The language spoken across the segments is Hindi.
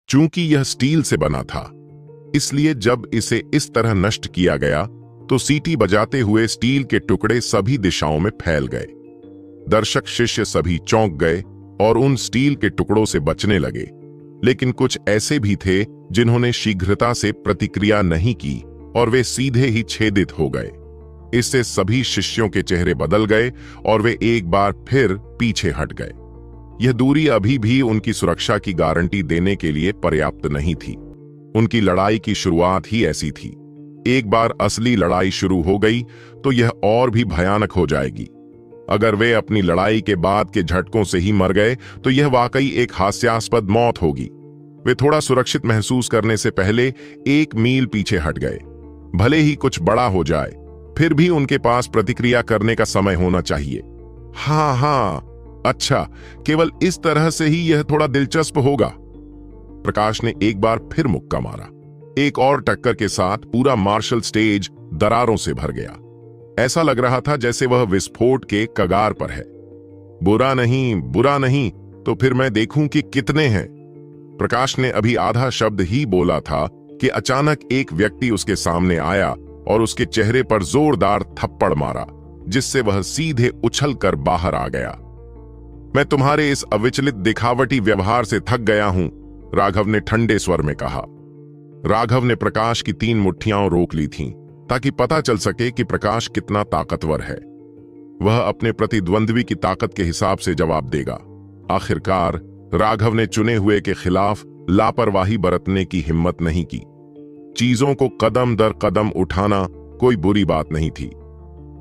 चूंकि यह स्टील से बना था, इसलिए जब इसे इस तरह नष्ट किया गया तो सीटी बजाते हुए स्टील के टुकड़े सभी दिशाओं में फैल गए। दर्शक शिष्य सभी चौंक गए और उन स्टील के टुकड़ों से बचने लगे, लेकिन कुछ ऐसे भी थे जिन्होंने शीघ्रता से प्रतिक्रिया नहीं की और वे सीधे ही छेदित हो गए। इससे सभी शिष्यों के चेहरे बदल गए और वे एक बार फिर पीछे हट गए। यह दूरी अभी भी उनकी सुरक्षा की गारंटी देने के लिए पर्याप्त नहीं थी। उनकी लड़ाई की शुरुआत ही ऐसी थी। एक बार असली लड़ाई शुरू हो गई तो यह और भी भयानक हो जाएगी। अगर वे अपनी लड़ाई के बाद के झटकों से ही मर गए तो यह वाकई एक हास्यास्पद मौत होगी। वे थोड़ा सुरक्षित महसूस करने से पहले 1 मील पीछे हट गए। भले ही कुछ बड़ा हो जाए, फिर भी उनके पास प्रतिक्रिया करने का समय होना चाहिए। हाँ, अच्छा, केवल इस तरह से ही यह थोड़ा दिलचस्प होगा। प्रकाश ने एक बार फिर मुक्का मारा। एक और टक्कर के साथ पूरा मार्शल स्टेज दरारों से भर गया। ऐसा लग रहा था जैसे वह विस्फोट के कगार पर है। बुरा नहीं, तो फिर मैं देखूं कि कितने हैं। प्रकाश ने अभी आधा शब्द ही बोला था कि अचानक एक व्यक्ति उसके सामने आया और उसके चेहरे पर जोरदार थप्पड़ मारा, जिससे वह सीधे उछलकर बाहर आ गया। मैं तुम्हारे इस अविचलित दिखावटी व्यवहार से थक गया हूं, राघव ने ठंडे स्वर में कहा। राघव ने प्रकाश की 3 मुट्ठियां रोक ली थीं, ताकि पता चल सके कि प्रकाश कितना ताकतवर है। वह अपने प्रतिद्वंद्वी की ताकत के हिसाब से जवाब देगा। आखिरकार राघव ने चुने हुए के खिलाफ लापरवाही बरतने की हिम्मत नहीं की। चीजों को कदम दर कदम उठाना कोई बुरी बात नहीं थी,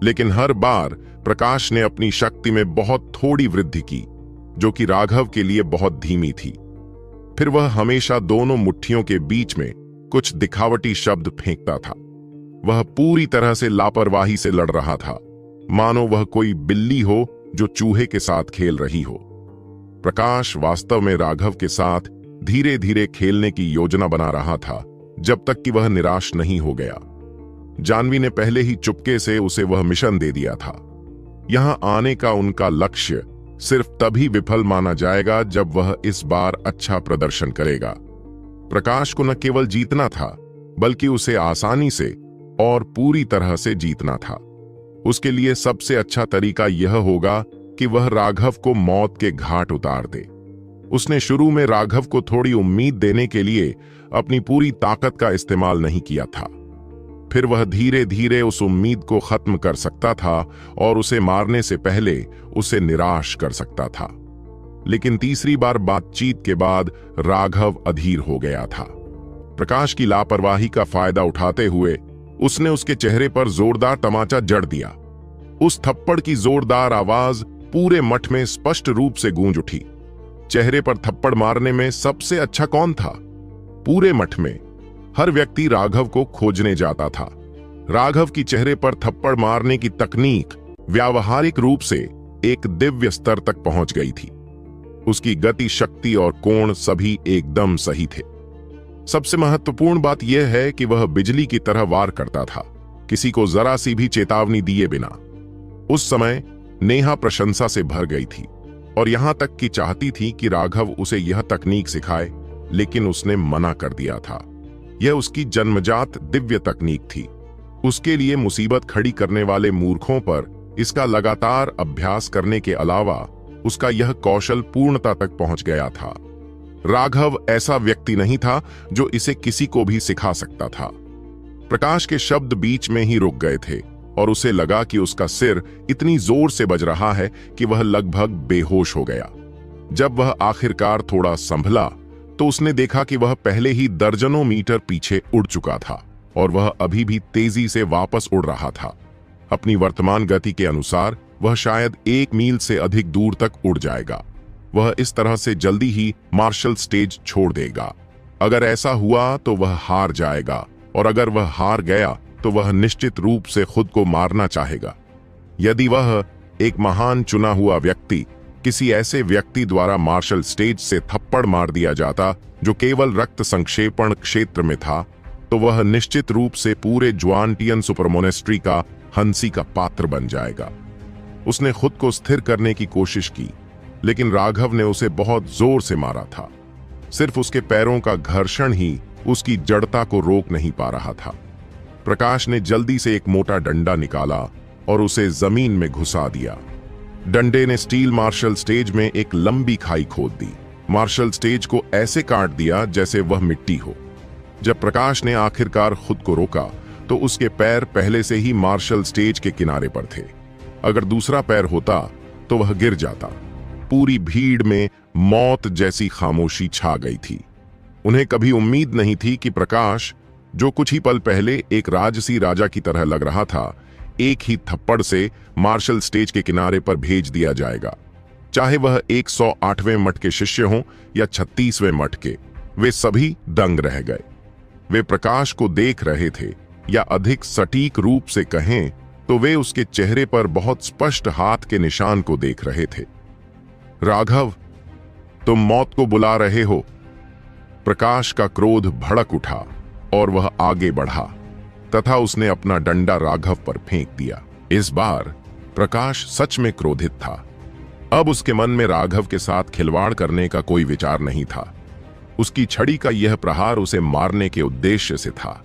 लेकिन हर बार प्रकाश ने अपनी शक्ति में बहुत थोड़ी वृद्धि की, जो कि राघव के लिए बहुत धीमी थी। फिर वह हमेशा दोनों मुट्ठियों के बीच में कुछ दिखावटी शब्द फेंकता था। वह पूरी तरह से लापरवाही से लड़ रहा था, मानो वह कोई बिल्ली हो जो चूहे के साथ खेल रही हो। प्रकाश वास्तव में राघव के साथ धीरे धीरे खेलने की योजना बना रहा था, जब तक कि वह निराश नहीं हो गया। जानवी ने पहले ही चुपके से उसे वह मिशन दे दिया था। यहां आने का उनका लक्ष्य सिर्फ तभी विफल माना जाएगा जब वह इस बार अच्छा प्रदर्शन करेगा। प्रकाश को न केवल जीतना था, बल्कि उसे आसानी से और पूरी तरह से जीतना था। उसके लिए सबसे अच्छा तरीका यह होगा कि वह राघव को मौत के घाट उतार दे। उसने शुरू में राघव को थोड़ी उम्मीद देने के लिए अपनी पूरी ताकत का इस्तेमाल नहीं किया था। फिर वह धीरे धीरे उस उम्मीद को खत्म कर सकता था और उसे मारने से पहले उसे निराश कर सकता था। लेकिन तीसरी बार बातचीत के बाद राघव अधीर हो गया था। प्रकाश की लापरवाही का फायदा उठाते हुए उसने उसके चेहरे पर जोरदार तमाचा जड़ दिया। उस थप्पड़ की जोरदार आवाज पूरे मठ में स्पष्ट रूप से गूंज उठी। चेहरे पर थप्पड़ मारने में सबसे अच्छा कौन था? पूरे मठ में हर व्यक्ति राघव को खोजने जाता था। राघव की चेहरे पर थप्पड़ मारने की तकनीक व्यावहारिक रूप से एक दिव्य स्तर तक पहुंच गई थी। उसकी गति, शक्ति और कोण सभी एकदम सही थे। सबसे महत्वपूर्ण बात यह है कि वह बिजली की तरह वार करता था, किसी को जरा सी भी चेतावनी दिए बिना। उस समय नेहा प्रशंसा से भर गई थी और यहां तक कि चाहती थी कि राघव उसे यह तकनीक सिखाए, लेकिन उसने मना कर दिया था। यह उसकी जन्मजात दिव्य तकनीक थी। उसके लिए मुसीबत खड़ी करने वाले मूर्खों पर इसका लगातार अभ्यास करने के अलावा उसका यह कौशल पूर्णता तक पहुंच गया था। राघव ऐसा व्यक्ति नहीं था जो इसे किसी को भी सिखा सकता था। प्रकाश के शब्द बीच में ही रुक गए थे और उसे लगा कि उसका सिर इतनी जोर से बज रहा है कि वह लगभग बेहोश हो गया। जब वह आखिरकार थोड़ा संभला तो उसने देखा कि वह पहले ही दर्जनों मीटर पीछे उड़ चुका था और वह अभी भी तेजी से वापस उड़ रहा था। अपनी वर्तमान गति के अनुसार वह शायद 1 मील से अधिक दूर तक उड़ जाएगा। वह इस तरह से जल्दी ही मार्शल स्टेज छोड़ देगा। अगर ऐसा हुआ तो वह हार जाएगा, और अगर वह हार गया तो वह निश्चित रूप से खुद को मारना चाहेगा। यदि वह एक महान चुना हुआ व्यक्ति किसी ऐसे व्यक्ति द्वारा मार्शल स्टेज से थप्पड़ मार दिया जाता जो केवल रक्त संक्षेपण क्षेत्र में था, तो वह निश्चित रूप से पूरे ज्वांटियन सुपरमोनेस्ट्री का हंसी का पात्र बन जाएगा। उसने खुद को स्थिर करने की कोशिश की, लेकिन राघव ने उसे बहुत जोर से मारा था। सिर्फ उसके पैरों का घर्षण ही उसकी जड़ता को रोक नहीं पा रहा था। प्रकाश ने जल्दी से एक मोटा डंडा निकाला और उसे जमीन में घुसा दिया। डंडे ने स्टील मार्शल स्टेज में एक लंबी खाई खोद दी। मार्शल स्टेज को ऐसे काट दिया जैसे वह मिट्टी हो। जब प्रकाश ने आखिरकार खुद को रोका तो उसके पैर पहले से ही मार्शल स्टेज के किनारे पर थे। अगर दूसरा पैर होता तो वह गिर जाता। पूरी भीड़ में मौत जैसी खामोशी छा गई थी। उन्हें कभी उम्मीद नहीं थी कि प्रकाश, जो कुछ ही पल पहले एक राजसी राजा की तरह लग रहा था, एक ही थप्पड़ से मार्शल स्टेज के किनारे पर भेज दिया जाएगा। चाहे वह 108वें मठ के शिष्य हों या 36वें मठ के, वे सभी दंग रह गए। वे प्रकाश को देख रहे थे, या अधिक सटीक रूप से कहें तो वे उसके चेहरे पर बहुत स्पष्ट हाथ के निशान को देख रहे थे। राघव, तुम मौत को बुला रहे हो। प्रकाश का क्रोध भड़क उठा और वह आगे बढ़ा तथा उसने अपना डंडा राघव पर फेंक दिया। इस बार प्रकाश सच में क्रोधित था। अब उसके मन में राघव के साथ खिलवाड़ करने का कोई विचार नहीं था। उसकी छड़ी का यह प्रहार उसे मारने के उद्देश्य से था।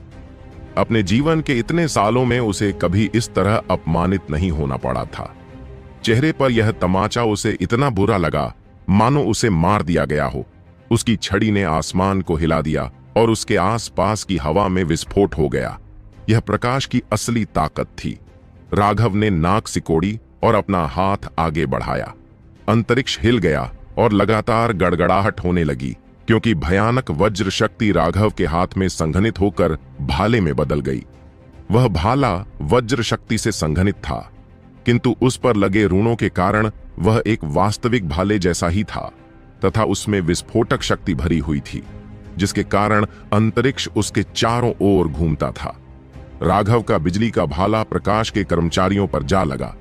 अपने जीवन के इतने सालों में उसे कभी इस तरह अपमानित नहीं होना पड़ा था। चेहरे पर यह तमाचा उसे इतना बुरा लगा मानो उसे मार दिया गया हो। उसकी छड़ी ने आसमान को हिला दिया और उसके आसपास की हवा में विस्फोट हो गया। यह प्रकाश की असली ताकत थी। राघव ने नाक सिकोड़ी और अपना हाथ आगे बढ़ाया। अंतरिक्ष हिल गया और लगातार गड़गड़ाहट होने लगी, क्योंकि भयानक वज्र शक्ति राघव के हाथ में संघनित होकर भाले में बदल गई। वह भाला वज्र शक्ति से संघनित था, किंतु उस पर लगे रूणों के कारण वह एक वास्तविक भाले जैसा ही था तथा उसमें विस्फोटक शक्ति भरी हुई थी, जिसके कारण अंतरिक्ष उसके चारों ओर घूमता था। राघव का बिजली का भाला प्रकाश के कर्मचारियों पर जा लगा।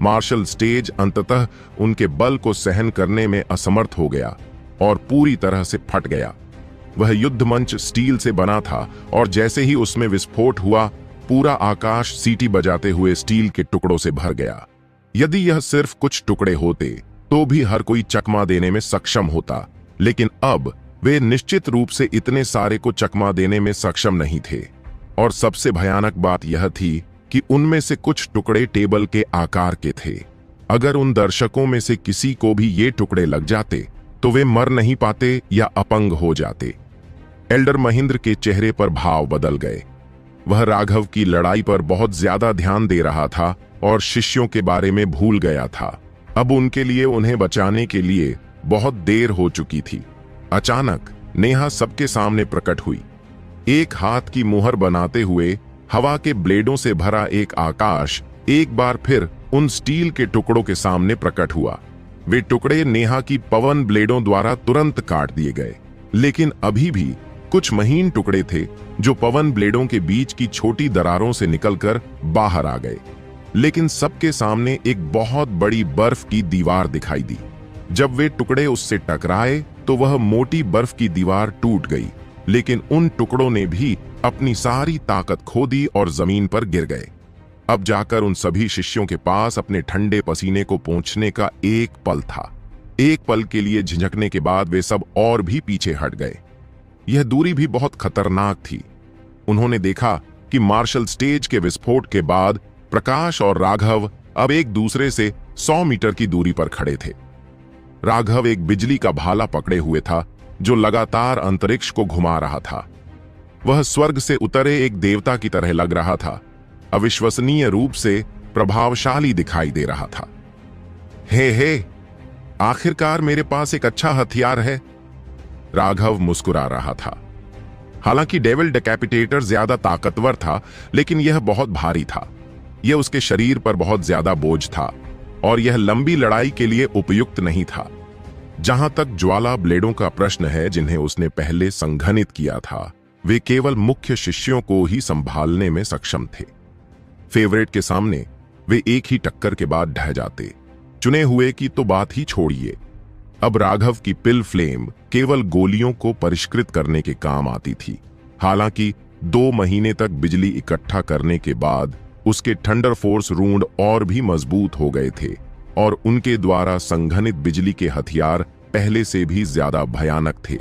मार्शल स्टेज अंततः उनके बल को सहन करने में असमर्थ हो गया और पूरी तरह से फट गया। वह युद्ध मंच स्टील से बना था और जैसे ही उसमें विस्फोट हुआ, पूरा आकाश सीटी बजाते हुए स्टील के टुकड़ों से भर गया। यदि यह सिर्फ कुछ टुकड़े होते तो भी हर कोई चकमा देने में सक्षम होता, लेकिन अब वे निश्चित रूप से इतने सारे को चकमा देने में सक्षम नहीं थे। और सबसे भयानक बात यह थी कि उनमें से कुछ टुकड़े टेबल के आकार के थे। अगर उन दर्शकों में से किसी को भी ये टुकड़े लग जाते तो वे मर नहीं पाते या अपंग हो जाते। एल्डर महेंद्र के चेहरे पर भाव बदल गए। वह राघव की लड़ाई पर बहुत ज्यादा ध्यान दे रहा था और शिष्यों के बारे में भूल गया था। अब उनके लिए उन्हें बचाने के लिए बहुत देर हो चुकी थी। अचानक नेहा सबके सामने प्रकट हुई। एक हाथ की मुहर बनाते हुए हवा के ब्लेडों से भरा एक आकाश एक बार फिर उन स्टील के टुकड़ों के सामने प्रकट हुआ। वे टुकड़े नेहा की पवन ब्लेडों द्वारा तुरंत काट दिए गए, लेकिन अभी भी कुछ महीन टुकड़े थे जो पवन ब्लेडों के बीच की छोटी दरारों से निकलकर बाहर आ गए। लेकिन सबके सामने एक बहुत बड़ी बर्फ की दीवार दिखाई दी। जब वे टुकड़े उससे टकराए तो वह मोटी बर्फ की दीवार टूट गई, लेकिन उन टुकड़ों ने भी अपनी सारी ताकत खो दी और जमीन पर गिर गए। अब जाकर उन सभी शिष्यों के पास अपने ठंडे पसीने को पोंछने का एक पल था। एक पल के लिए झिझकने के बाद वे सब और भी पीछे हट गए। यह दूरी भी बहुत खतरनाक थी। उन्होंने देखा कि मार्शल स्टेज के विस्फोट के बाद प्रकाश और राघव अब एक दूसरे से 100 मीटर की दूरी पर खड़े थे। राघव एक बिजली का भाला पकड़े हुए था जो लगातार अंतरिक्ष को घुमा रहा था। वह स्वर्ग से उतरे एक देवता की तरह लग रहा था, अविश्वसनीय रूप से प्रभावशाली दिखाई दे रहा था। हे, आखिरकार मेरे पास एक अच्छा हथियार है। राघव मुस्कुरा रहा था। हालांकि डेविल डेकैपिटेटर ज्यादा ताकतवर था, लेकिन यह बहुत भारी था। यह उसके शरीर पर बहुत ज्यादा बोझ था और यह लंबी लड़ाई के लिए उपयुक्त नहीं था। जहां तक ज्वाला ब्लेडों का प्रश्न है जिन्हें उसने पहले संघनित किया था, वे केवल मुख्य शिष्यों को ही संभालने में सक्षम थे। फेवरेट के सामने वे एक ही टक्कर के बाद ढह जाते। चुने हुए की तो बात ही छोड़िए। अब राघव की पिल फ्लेम केवल गोलियों को परिष्कृत करने के काम आती थी। हालांकि 2 महीने तक बिजली इकट्ठा करने के बाद उसके थंडर फोर्स रूंड और भी मजबूत हो गए थे और उनके द्वारा संघनित बिजली के हथियार पहले से भी ज्यादा भयानक थे।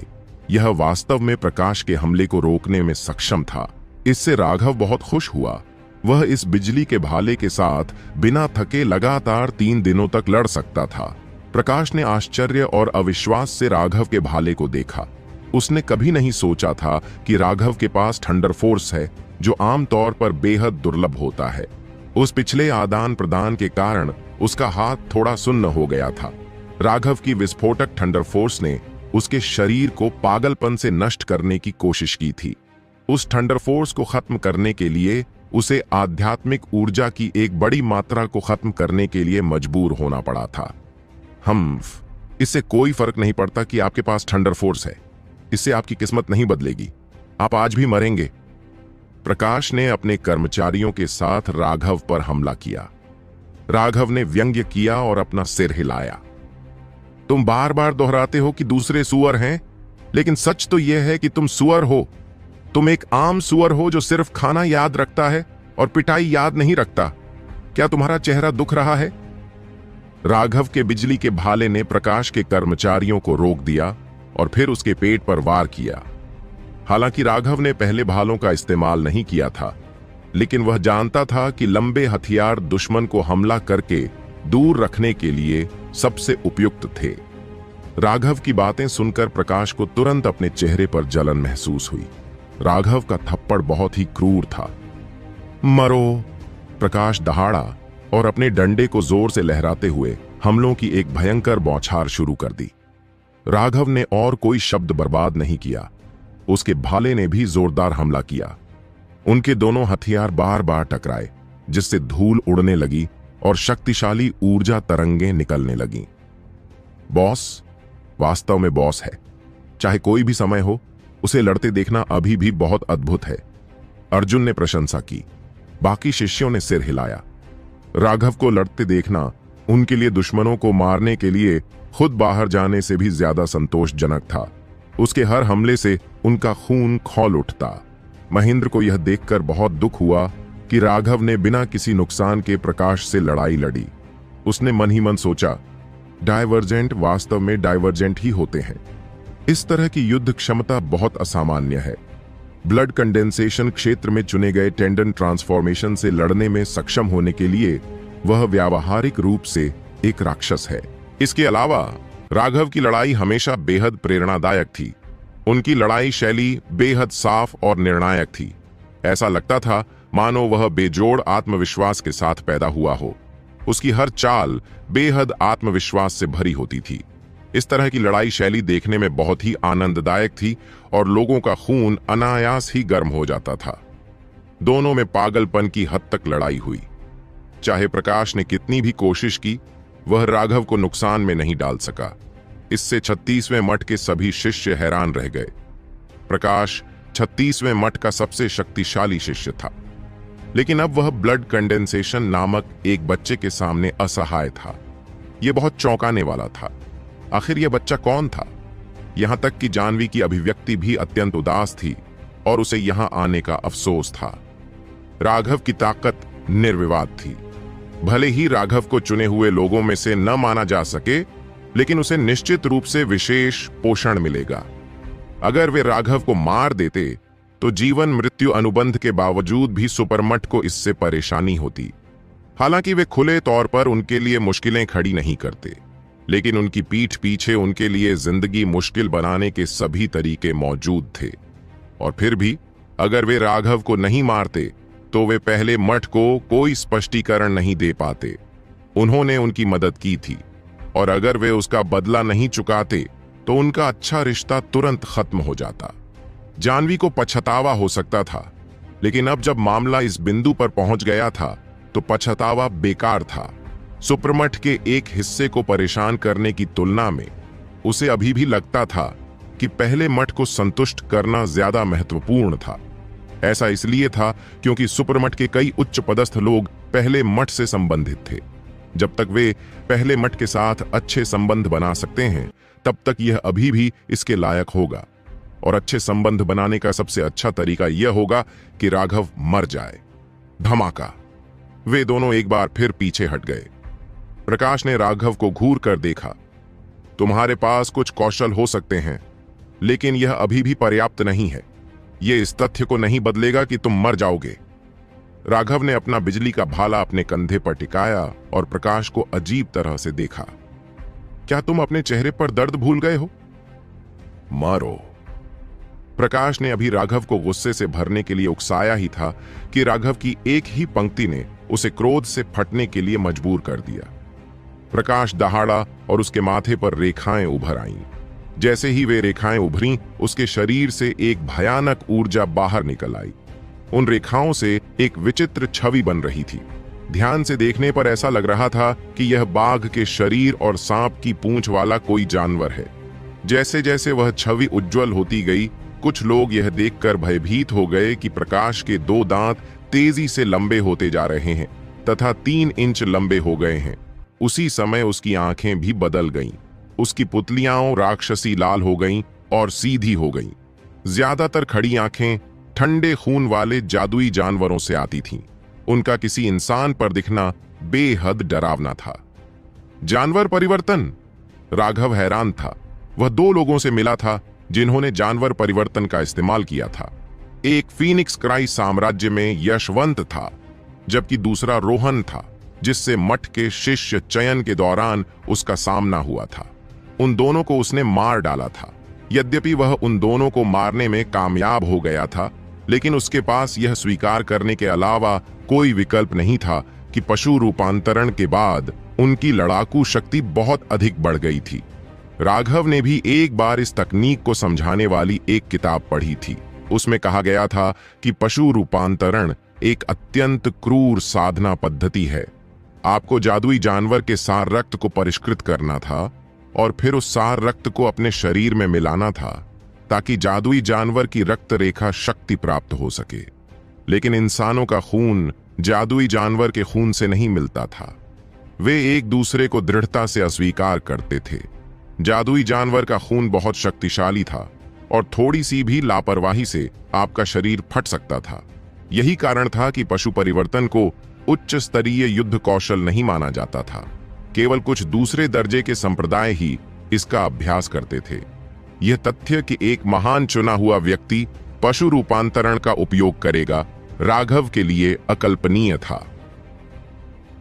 यह वास्तव में प्रकाश के हमले को रोकने में सक्षम था। इससे राघव बहुत खुश हुआ। वह इस बिजली के भाले के साथ बिना थके लगातार 3 दिनों तक लड़ सकता था। प्रकाश ने आश्चर्य और अविश्वास से राघव के भाले को देखा। उसने कभी नहीं सोचा था कि राघव के पास थंडर फोर्स है, जो आमतौर पर बेहद दुर्लभ होता है। उस पिछले आदान प्रदान के कारण उसका हाथ थोड़ा सुन्न हो गया था। राघव की विस्फोटक थंडर फोर्स ने उसके शरीर को पागलपन से नष्ट करने की कोशिश की थी। उस थंडर फोर्स को खत्म करने के लिए उसे आध्यात्मिक ऊर्जा की एक बड़ी मात्रा को खत्म करने के लिए मजबूर होना पड़ा था। इससे कोई फर्क नहीं पड़ता कि आपके पास थंडर फोर्स है, इससे आपकी किस्मत नहीं बदलेगी, आप आज भी मरेंगे। प्रकाश ने अपने कर्मचारियों के साथ राघव पर हमला किया। राघव ने व्यंग्य किया और अपना सिर हिलाया। तुम बार बार दोहराते हो कि दूसरे सुअर हैं, लेकिन सच तो यह है कि तुम सुअर हो। तुम एक आम सुअर हो जो सिर्फ खाना याद रखता है और पिटाई याद नहीं रखता। क्या तुम्हारा चेहरा दुख रहा है? राघव के बिजली के भाले ने प्रकाश के कर्मचारियों को रोक दिया और फिर उसके पेट पर वार किया। हालांकि राघव ने पहले भालों का इस्तेमाल नहीं किया था, लेकिन वह जानता था कि लंबे हथियार दुश्मन को हमला करके दूर रखने के लिए सबसे उपयुक्त थे। राघव की बातें सुनकर प्रकाश को तुरंत अपने चेहरे पर जलन महसूस हुई। राघव का थप्पड़ बहुत ही क्रूर था। मरो! प्रकाश दहाड़ा और अपने डंडे को जोर से लहराते हुए हमलों की एक भयंकर बौछार शुरू कर दी। राघव ने और कोई शब्द बर्बाद नहीं किया। उसके भाले ने भी जोरदार हमला किया। उनके दोनों हथियार बार बार टकराए, जिससे धूल उड़ने लगी और शक्तिशाली ऊर्जा तरंगें निकलने लगीं। बॉस वास्तव में बॉस है। चाहे कोई भी समय हो, उसे लड़ते देखना अभी भी बहुत अद्भुत है। अर्जुन ने प्रशंसा की। बाकी शिष्यों ने सिर हिलाया। राघव को लड़ते देखना उनके लिए दुश्मनों को मारने के लिए खुद बाहर जाने से भी ज्यादा संतोषजनक था। उसके हर हमले से उनका खून खौल उठता। महेंद्र को यह देखकर बहुत दुख हुआ कि राघव ने बिना किसी नुकसान के प्रकाश से लड़ाई लड़ी। उसने मन ही मन सोचा, डाइवर्जेंट वास्तव में डाइवर्जेंट ही होते हैं। इस तरह की युद्ध क्षमता बहुत असामान्य है। ब्लड कंडेंसेशन क्षेत्र में चुने गए टेंडन ट्रांसफॉर्मेशन से लड़ने में सक्षम होने के लिए वह व्यावहारिक रूप से एक राक्षस है। इसके अलावा राघव की लड़ाई हमेशा बेहद प्रेरणादायक थी। उनकी लड़ाई शैली बेहद साफ और निर्णायक थी। ऐसा लगता था मानो वह बेजोड़ आत्मविश्वास के साथ पैदा हुआ हो। उसकी हर चाल बेहद आत्मविश्वास से भरी होती थी। इस तरह की लड़ाई शैली देखने में बहुत ही आनंददायक थी और लोगों का खून अनायास ही गर्म हो जाता था। दोनों में पागलपन की हद तक लड़ाई हुई। चाहे प्रकाश ने कितनी भी कोशिश की, वह राघव को नुकसान में नहीं डाल सका। इससे 36वें मठ के सभी शिष्य हैरान रह गए। प्रकाश 36वें मठ का सबसे शक्तिशाली शिष्य था, लेकिन अब वह ब्लड कंडेंसेशन नामक एक बच्चे के सामने असहाय था। यह बहुत चौंकाने वाला था। आखिर यह बच्चा कौन था? यहां तक कि जाह्नवी की अभिव्यक्ति भी अत्यंत उदास थी और उसे यहां आने का अफसोस था। राघव की ताकत निर्विवाद थी। भले ही राघव को चुने हुए लोगों में से न माना जा सके, लेकिन उसे निश्चित रूप से विशेष पोषण मिलेगा। अगर वे राघव को मार देते तो जीवन मृत्यु अनुबंध के बावजूद भी सुपरमठ को इससे परेशानी होती। हालांकि वे खुले तौर पर उनके लिए मुश्किलें खड़ी नहीं करते, लेकिन उनकी पीठ पीछे उनके लिए जिंदगी मुश्किल बनाने के सभी तरीके मौजूद थे। और फिर भी अगर वे राघव को नहीं मारते तो वे पहले मठ को कोई स्पष्टीकरण नहीं दे पाते। उन्होंने उनकी मदद की थी, और अगर वे उसका बदला नहीं चुकाते तो उनका अच्छा रिश्ता तुरंत खत्म हो जाता। जाह्नवी को पछतावा हो सकता था, लेकिन अब जब मामला इस बिंदु पर पहुंच गया था तो पछतावा बेकार था। सुपरमठ के एक हिस्से को परेशान करने की तुलना में उसे अभी भी लगता था कि पहले मठ को संतुष्ट करना ज्यादा महत्वपूर्ण था। ऐसा इसलिए था क्योंकि सुपरमठ के कई उच्च पदस्थ लोग पहले मठ से संबंधित थे। जब तक वे पहले मठ के साथ अच्छे संबंध बना सकते हैं, तब तक यह अभी भी इसके लायक होगा। और अच्छे संबंध बनाने का सबसे अच्छा तरीका यह होगा कि राघव मर जाए। धमाका! वे दोनों एक बार फिर पीछे हट गए। प्रकाश ने राघव को घूर कर देखा। तुम्हारे पास कुछ कौशल हो सकते हैं, लेकिन यह अभी भी पर्याप्त नहीं है। यह इस तथ्य को नहीं बदलेगा कि तुम मर जाओगे। राघव ने अपना बिजली का भाला अपने कंधे पर टिकाया और प्रकाश को अजीब तरह से देखा। क्या तुम अपने चेहरे पर दर्द भूल गए हो? मारो। प्रकाश ने अभी राघव को गुस्से से भरने के लिए उकसाया ही था कि राघव की एक ही पंक्ति ने उसे क्रोध से फटने के लिए मजबूर कर दिया। प्रकाश दहाड़ा और उसके माथे पर रेखाएं उभर आईं। जैसे ही वे रेखाएं उभरीं, उसके शरीर से एक भयानक ऊर्जा बाहर निकल आई। उन रेखाओं से एक विचित्र छवि बन रही थी। ध्यान से देखने पर ऐसा लग रहा था कि यह बाघ के शरीर और सांप की पूंछ वाला कोई जानवर है। जैसे जैसे वह छवि उज्जवल होती गई, कुछ लोग यह देखकर भयभीत हो गए कि प्रकाश के 2 दांत तेजी से लंबे होते जा रहे हैं तथा 3 इंच लंबे हो गए हैं। उसी समय उसकी आंखें भी बदल गईं। उसकी पुतलियां राक्षसी लाल हो गईं और सीधी हो गईं। ज्यादातर खड़ी आंखें ठंडे खून वाले जादुई जानवरों से आती थीं। उनका किसी इंसान पर दिखना बेहद डरावना था। जानवर परिवर्तन? राघव हैरान था। वह 2 लोगों से मिला था जिन्होंने जानवर परिवर्तन का इस्तेमाल किया था। एक फीनिक्स क्राई साम्राज्य में यशवंत था, जबकि दूसरा रोहन था, जिससे मठ के शिष्य चयन के दौरान उसका सामना हुआ था। उन दोनों को उसने मार डाला था। यद्यपि वह उन दोनों को मारने में कामयाब हो गया था, लेकिन उसके पास यह स्वीकार करने के अलावा कोई विकल्प नहीं था कि पशु रूपांतरण के बाद उनकी लड़ाकू शक्ति बहुत अधिक बढ़ गई थी। राघव ने भी एक बार इस तकनीक को समझाने वाली एक किताब पढ़ी थी। उसमें कहा गया था कि पशु रूपांतरण एक अत्यंत क्रूर साधना पद्धति है। आपको जादुई जानवर के सार रक्त को परिष्कृत करना था और फिर उस सार रक्त को अपने शरीर में मिलाना था ताकि जादुई जानवर की रक्त रेखा शक्ति प्राप्त हो सके। लेकिन इंसानों का खून जादुई जानवर के खून से नहीं मिलता था। वे एक दूसरे को दृढ़ता से अस्वीकार करते थे। जादुई जानवर का खून बहुत शक्तिशाली था और थोड़ी सी भी लापरवाही से आपका शरीर फट सकता था। यही कारण था कि पशु परिवर्तन को उच्च स्तरीय युद्ध कौशल नहीं माना जाता था। केवल कुछ दूसरे दर्जे के संप्रदाय ही इसका अभ्यास करते थे। यह तथ्य कि एक महान चुना हुआ व्यक्ति पशु रूपांतरण का उपयोग करेगा, राघव के लिए अकल्पनीय था।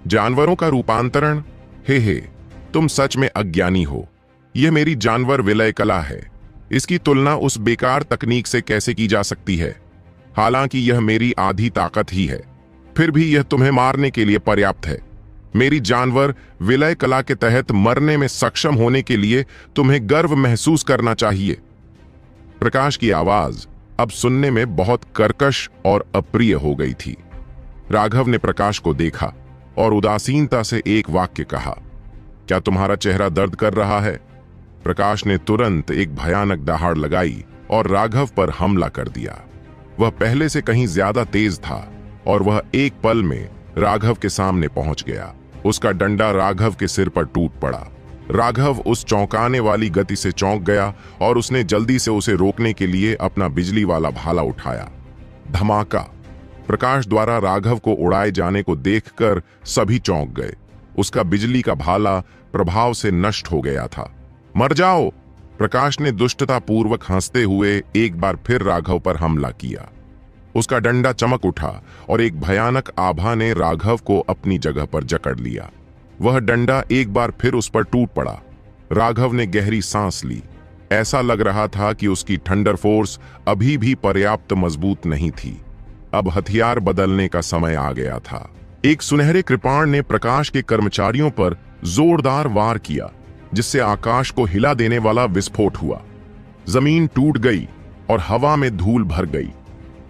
जानवरों का रूपांतरण? हे, तुम सच में अज्ञानी हो। यह मेरी जानवर विलय कला है। इसकी तुलना उस बेकार तकनीक से कैसे की जा सकती है? हालांकि यह मेरी आधी ताकत ही है, फिर भी यह तुम्हें मारने के लिए पर्याप्त है। मेरी जानवर विलय कला के तहत मरने में सक्षम होने के लिए तुम्हें गर्व महसूस करना चाहिए। प्रकाश की आवाज अब सुनने में बहुत कर्कश और अप्रिय हो गई थी। राघव ने प्रकाश को देखा और उदासीनता से एक वाक्य कहा, क्या तुम्हारा चेहरा दर्द कर रहा है? प्रकाश ने तुरंत एक भयानक दहाड़ लगाई और राघव पर हमला कर दिया। वह पहले से कहीं ज्यादा तेज था और वह एक पल में राघव के सामने पहुंच गया। उसका डंडा राघव के सिर पर टूट पड़ा। राघव उस चौंकाने वाली गति से चौंक गया और उसने जल्दी से उसे रोकने के लिए अपना बिजली वाला भाला उठाया। धमाका! प्रकाश द्वारा राघव को उड़ाए जाने को देखकर सभी चौंक गए। उसका बिजली का भाला प्रभाव से नष्ट हो गया था। मर जाओ! प्रकाश ने दुष्टतापूर्वक हंसते हुए एक बार फिर राघव पर हमला किया। उसका डंडा चमक उठा और एक भयानक आभा ने राघव को अपनी जगह पर जकड़ लिया। वह डंडा एक बार फिर उस पर टूट पड़ा। राघव ने गहरी सांस ली। ऐसा लग रहा था कि उसकी थंडर फोर्स अभी भी पर्याप्त मजबूत नहीं थी। अब हथियार बदलने का समय आ गया था। एक सुनहरे कृपाण ने प्रकाश के कर्मचारियों पर जोरदार वार किया, जिससे आकाश को हिला देने वाला विस्फोट हुआ। जमीन टूट गई और हवा में धूल भर गई।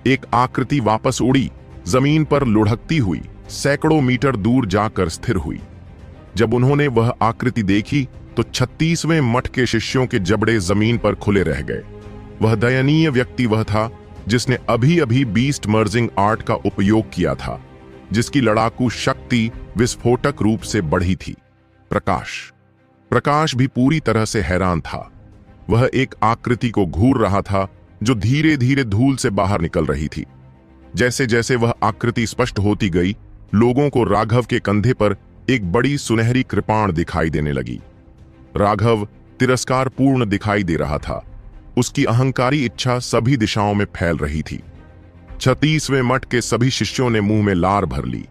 एक आकृति वापस उड़ी, जमीन पर लुढ़कती हुई सैकड़ों मीटर दूर जाकर स्थिर हुई। जब उन्होंने वह आकृति देखी तो 36वें मठ के शिष्यों के जबड़े जमीन पर खुले रह गए। वह दयनीय व्यक्ति वह था जिसने अभी अभी बीस्ट मर्जिंग आर्ट का उपयोग किया था, जिसकी लड़ाकू शक्ति विस्फोटक रूप से बढ़ी थी। प्रकाश भी पूरी तरह से हैरान था। वह एक आकृति को घूर रहा था जो धीरे धीरे धूल से बाहर निकल रही थी। जैसे जैसे वह आकृति स्पष्ट होती गई, लोगों को राघव के कंधे पर एक बड़ी सुनहरी कृपाण दिखाई देने लगी। राघव तिरस्कारपूर्ण दिखाई दे रहा था। उसकी अहंकारी इच्छा सभी दिशाओं में फैल रही थी। 36वें मठ के सभी शिष्यों ने मुंह में लार भर ली।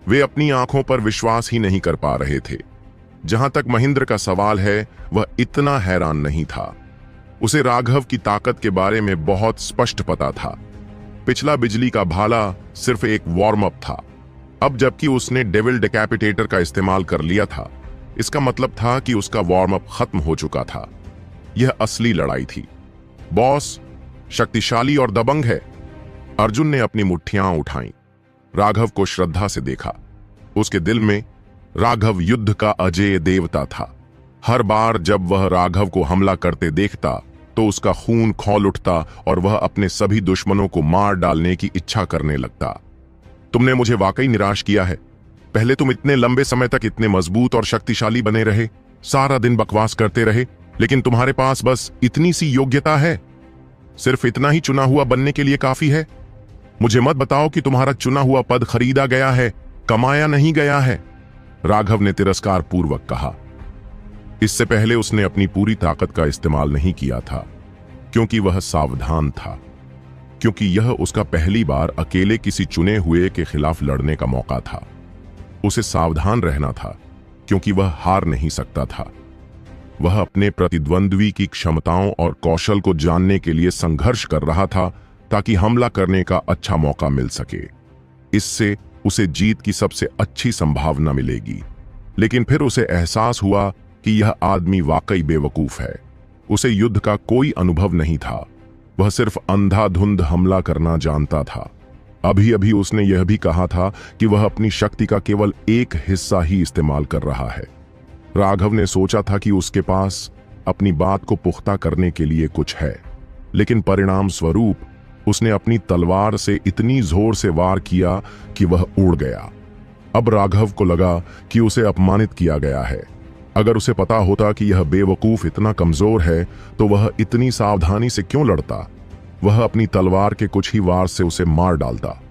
वे अपनी आंखों पर विश्वास ही नहीं कर पा रहे थे। जहां तक महेंद्र का सवाल है, वह इतना हैरान नहीं था। उसे राघव की ताकत के बारे में बहुत स्पष्ट पता था। पिछला बिजली का भाला सिर्फ एक वार्म अप था। अब जबकि उसने डेविल डेकैपिटेटर का इस्तेमाल कर लिया था, इसका मतलब था कि उसका वार्म अप खत्म हो चुका था। यह असली लड़ाई थी। बॉस शक्तिशाली और दबंग है। अर्जुन ने अपनी मुट्ठियां उठाईं। राघव को श्रद्धा से देखा। उसके दिल में राघव युद्ध का अजेय देवता था। हर बार जब वह राघव को हमला करते देखता तो उसका खून खौल उठता और वह अपने सभी दुश्मनों को मार डालने की इच्छा करने लगता। तुमने मुझे वाकई निराश किया है। पहले तुम इतने लंबे समय तक इतने मजबूत और शक्तिशाली बने रहे, सारा दिन बकवास करते रहे, लेकिन तुम्हारे पास बस इतनी सी योग्यता है। सिर्फ इतना ही चुना हुआ बनने के लिए काफी है। मुझे मत बताओ कि तुम्हारा चुना हुआ पद खरीदा गया है, कमाया नहीं गया है। राघव ने तिरस्कार पूर्वक कहा। इससे पहले उसने अपनी पूरी ताकत का इस्तेमाल नहीं किया था, क्योंकि वह सावधान था, क्योंकि यह उसका पहली बार अकेले किसी चुने हुए के खिलाफ लड़ने का मौका था। उसे सावधान रहना था, क्योंकि वह हार नहीं सकता था। वह अपने प्रतिद्वंद्वी की क्षमताओं और कौशल को जानने के लिए संघर्ष कर रहा था, ताकि हमला करने का अच्छा मौका मिल सके। इससे उसे जीत की सबसे अच्छी संभावना मिलेगी। लेकिन फिर उसे एहसास हुआ कि यह आदमी वाकई बेवकूफ है। उसे युद्ध का कोई अनुभव नहीं था। वह सिर्फ अंधाधुंध हमला करना जानता था। अभी अभी उसने यह भी कहा था कि वह अपनी शक्ति का केवल एक हिस्सा ही इस्तेमाल कर रहा है। राघव ने सोचा था कि उसके पास अपनी बात को पुख्ता करने के लिए कुछ है, लेकिन परिणाम स्वरूप उसने अपनी तलवार से इतनी जोर से वार किया कि वह उड़ गया। अब राघव को लगा कि उसे अपमानित किया गया है। अगर उसे पता होता कि यह बेवकूफ इतना कमजोर है, तो वह इतनी सावधानी से क्यों लड़ता? वह अपनी तलवार के कुछ ही वार से उसे मार डालता।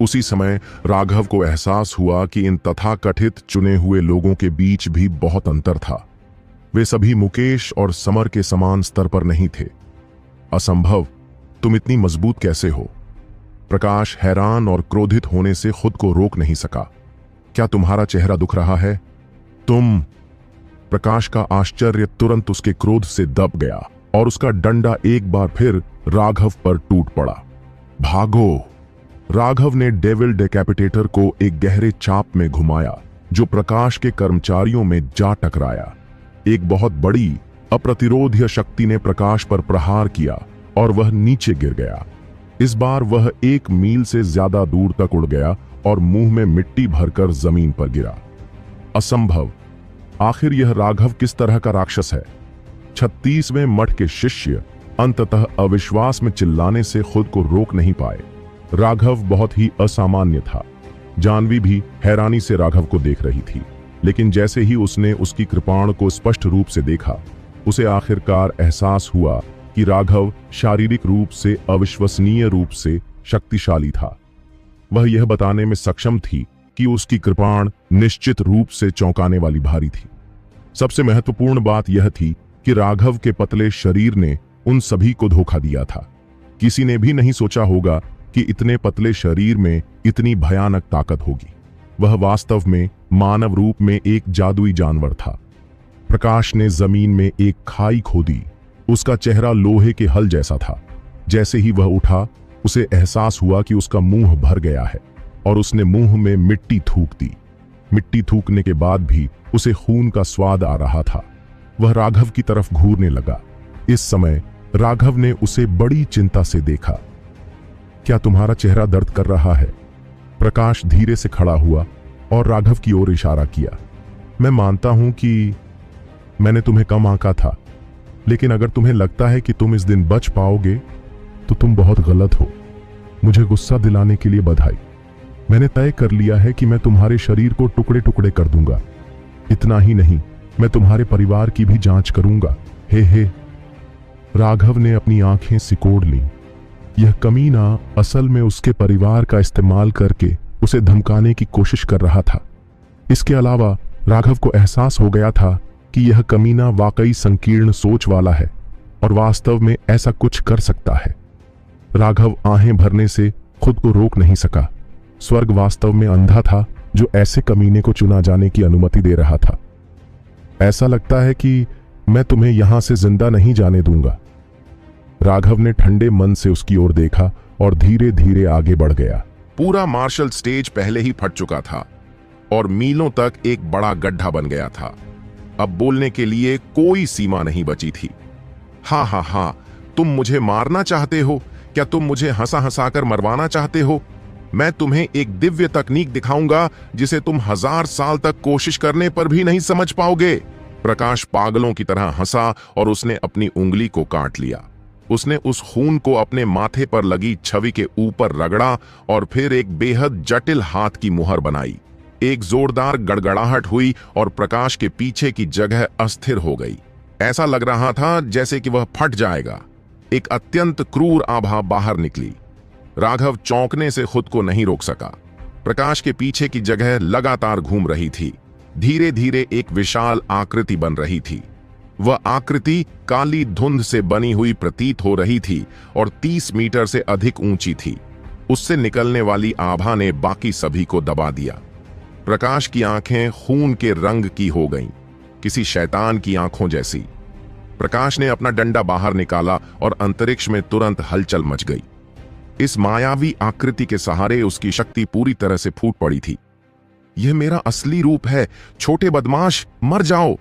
उसी समय राघव को एहसास हुआ कि इन तथाकथित चुने हुए लोगों के बीच भी बहुत अंतर था। वे सभी मुकेश और समर के समान स्तर पर नहीं थे। असंभव, तुम इतनी मजबूत कैसे हो? प्रकाश हैरान और क्रोधित होने से खुद को रोक नहीं सका। क्या तुम्हारा चेहरा दुख रहा है? तुम? प्रकाश का आश्चर्य तुरंत उसके क्रोध से दब गया और उसका डंडा एक बार फिर राघव पर टूट पड़ा। भागो! राघव ने डेविल डेकैपिटेटर को एक गहरे चाप में घुमाया, जो प्रकाश के कर्मचारियों में जा टकराया। एक बहुत बड़ी अप्रतिरोध्य शक्ति ने प्रकाश पर प्रहार किया और वह नीचे गिर गया। इस बार वह 1 मील से ज्यादा दूर तक उड़ गया और मुंह में मिट्टी भरकर जमीन पर गिरा। असंभव! आखिर यह राघव किस तरह का राक्षस है? 36वें मठ के शिष्य अंततः अविश्वास में चिल्लाने से खुद को रोक नहीं पाए। राघव बहुत ही असामान्य था। जानवी भी हैरानी से राघव को देख रही थी, लेकिन जैसे ही उसने उसकी कृपाण को स्पष्ट रूप से देखा, उसे आखिरकार एहसास हुआ कि राघव शारीरिक रूप से अविश्वसनीय रूप से शक्तिशाली था। वह यह बताने में सक्षम थी कि उसकी कृपाण निश्चित रूप से चौंकाने वाली भारी थी। सबसे महत्वपूर्ण बात यह थी कि राघव के पतले शरीर ने उन सभी को धोखा दिया था। किसी ने भी नहीं सोचा होगा कि इतने पतले शरीर में इतनी भयानक ताकत होगी। वह वास्तव में मानव रूप में एक जादुई जानवर था। प्रकाश ने जमीन में एक खाई खोदी। उसका चेहरा लोहे के हल जैसा था। जैसे ही वह उठा, उसे एहसास हुआ कि उसका मुंह भर गया है और उसने मुंह में मिट्टी थूक दी। मिट्टी थूकने के बाद भी उसे खून का स्वाद आ रहा था। वह राघव की तरफ घूरने लगा। इस समय राघव ने उसे बड़ी चिंता से देखा। क्या तुम्हारा चेहरा दर्द कर रहा है? प्रकाश धीरे से खड़ा हुआ और राघव की ओर इशारा किया। मैं मानता हूं कि मैंने तुम्हें कम आंका था, लेकिन अगर तुम्हें लगता है कि तुम इस दिन बच पाओगे तो तुम बहुत गलत हो। मुझे गुस्सा दिलाने के लिए बधाई। मैंने तय कर लिया है कि मैं तुम्हारे शरीर को टुकड़े टुकड़े कर दूंगा। इतना ही नहीं, मैं तुम्हारे परिवार की भी जांच करूंगा। हे। राघव ने अपनी आंखें सिकोड़ लीं। यह कमीना असल में उसके परिवार का इस्तेमाल करके उसे धमकाने की कोशिश कर रहा था। इसके अलावा राघव को एहसास हो गया था कि यह कमीना वाकई संकीर्ण सोच वाला है। और वास्तव में ऐसा कुछ कर सकता है। राघव आहें भरने से खुद को रोक नहीं सका। स्वर्ग वास्तव में अंधा था जो ऐसे कमीने को चुना जाने की अनुमति दे रहा था। ऐसा लगता है कि मैं तुम्हें यहां से जिंदा नहीं जाने दूंगा। राघव ने ठंडे मन से उसकी ओर देखा और धीरे धीरे आगे बढ़ गया। पूरा मार्शल स्टेज पहले ही फट चुका था और मीलों तक एक बड़ा गड्ढा बन गया था। अब बोलने के लिए कोई सीमा नहीं बची थी। हाँ हाँ हाँ, तुम मुझे मारना चाहते हो? क्या तुम मुझे हंसा हंसाकर मरवाना चाहते हो? मैं तुम्हें एक दिव्य तकनीक दिखाऊंगा जिसे तुम 1000 साल तक कोशिश करने पर भी नहीं समझ पाओगे। प्रकाश पागलों की तरह हंसा और उसने अपनी उंगली को काट लिया। उसने उस खून को अपने माथे पर लगी छवि के ऊपर रगड़ा और फिर एक बेहद जटिल हाथ की मुहर बनाई। एक जोरदार गड़गड़ाहट हुई और प्रकाश के पीछे की जगह अस्थिर हो गई। ऐसा लग रहा था जैसे कि वह फट जाएगा। एक अत्यंत क्रूर आभा बाहर निकली। राघव चौंकने से खुद को नहीं रोक सका। प्रकाश के पीछे की जगह लगातार घूम रही थी। धीरे धीरे एक विशाल आकृति बन रही थी। वह आकृति काली धुंध से बनी हुई प्रतीत हो रही थी और 30 मीटर से अधिक ऊंची थी। उससे निकलने वाली आभा ने बाकी सभी को दबा दिया। प्रकाश की आंखें खून के रंग की हो गईं, किसी शैतान की आंखों जैसी। प्रकाश ने अपना डंडा बाहर निकाला और अंतरिक्ष में तुरंत हलचल मच गई। इस मायावी आकृति के सहारे उसकी शक्ति पूरी तरह से फूट पड़ी थी। यह मेरा असली रूप है, छोटे बदमाश, मर जाओ।